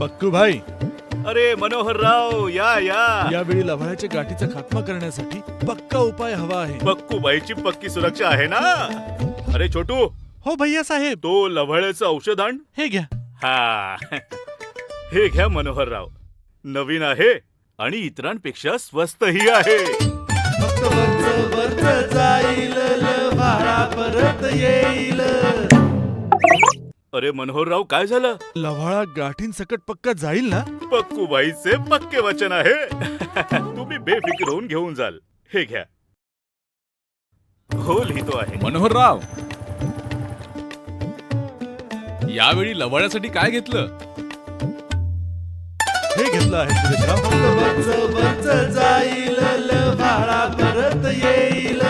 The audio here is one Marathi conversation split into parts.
पक्कू भाई, अरे मनोहर राव, या या. यावेळी लव्हाळ्याच्या गाठीचा खात्मा करण्यासाठी पक्का उपाय हवा आहे. पक्कूबाईची पक्की सुरक्षा आहे ना. अरे छोटू, हो भैया साहेब, तो लव्हाळ्याचं औषध आण. हे घ्या. हा, हे घ्या मनोहर राव. नवीन आहे आणि इतरांपेक्षा स्वस्तही आहे. फक्त वरच जाईल, लव्हाळा परत येईल. अरे मनोहर राव, काय झालं? लव्हाळा गाठींसकट पक्का जाईल ना? पक्कूबाईचे पक्के वचन आहे. तुम्ही बेफिकीर होऊन घेऊन जाल. हे घ्या. हो, लिहितो आहे. मनोहरराव, यावेळी लवाळ्यासाठी काय घेतलं? हे घेतलं आहे सुरेशराव. वरच जाईल, लव्हाळा परत येईल.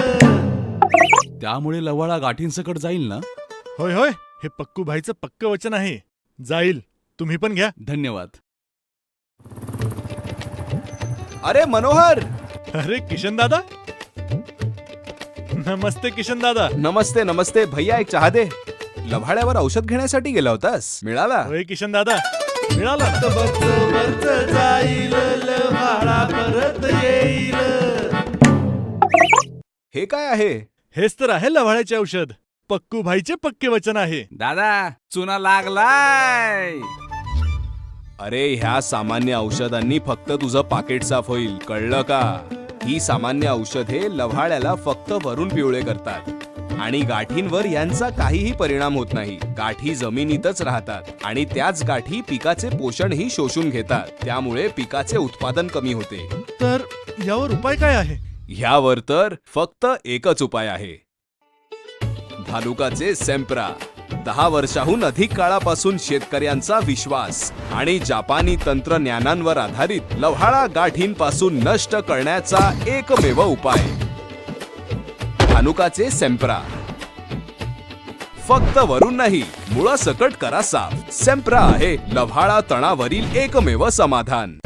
त्यामुळे लवाळा गाठींसकट जाईल ना? होय होय, हे पक्कू भाईचं पक्क वचन आहे. जाईल. तुम्ही पण घ्या. धन्यवाद. अरे मनोहर. अरे किशन दादा, नमस्ते किशन दादा. नमस्ते नमस्ते. भैया एक चहा दे. लव्हाळ्यावर औषध घेण्यासाठी गेला होतास, मिळाला? होय किशन दादा, मिळाला. वरच जाईल, लव्हाळा परत येईल. हे काय आहे? हेच तर आहे लव्हाळ्याचे औषध. पक्कू भाईचे पक्के वचन आहे. दादा, चुना लागलाय. अरे ह्या सामान्य औषधांनी फक्त तुझं पाकिट साफ होईल, कळलं का? ही सामान्य औषधे लव्हाळ्याला फक्त वरून पिवळे करतात आणि गाठींवर यांचा काहीही परिणाम होत नाही. गाठी जमिनीतच राहतात आणि त्याच गाठी पिकाचे पोषणही शोषून घेतात. त्यामुळे पिकाचे उत्पादन कमी होते. तर यावर उपाय काय आहे? ह्यावर तर फक्त एकच उपाय आहे. धानुकाचे सेम्प्रा. 10 वर्षाहून अधिक काळापासून शेतकऱ्यांचा विश्वास आणि जपानी तंत्रज्ञानांवर आधारित लव्हाळा गाठींपासून नष्ट करण्याचा एकमेव उपाय. धानुकाचे सेम्प्रा. फक्त वरून नाही, मुळासकट करा साफ. सेम्प्रा आहे लव्हाळा तणावरील एकमेव समाधान.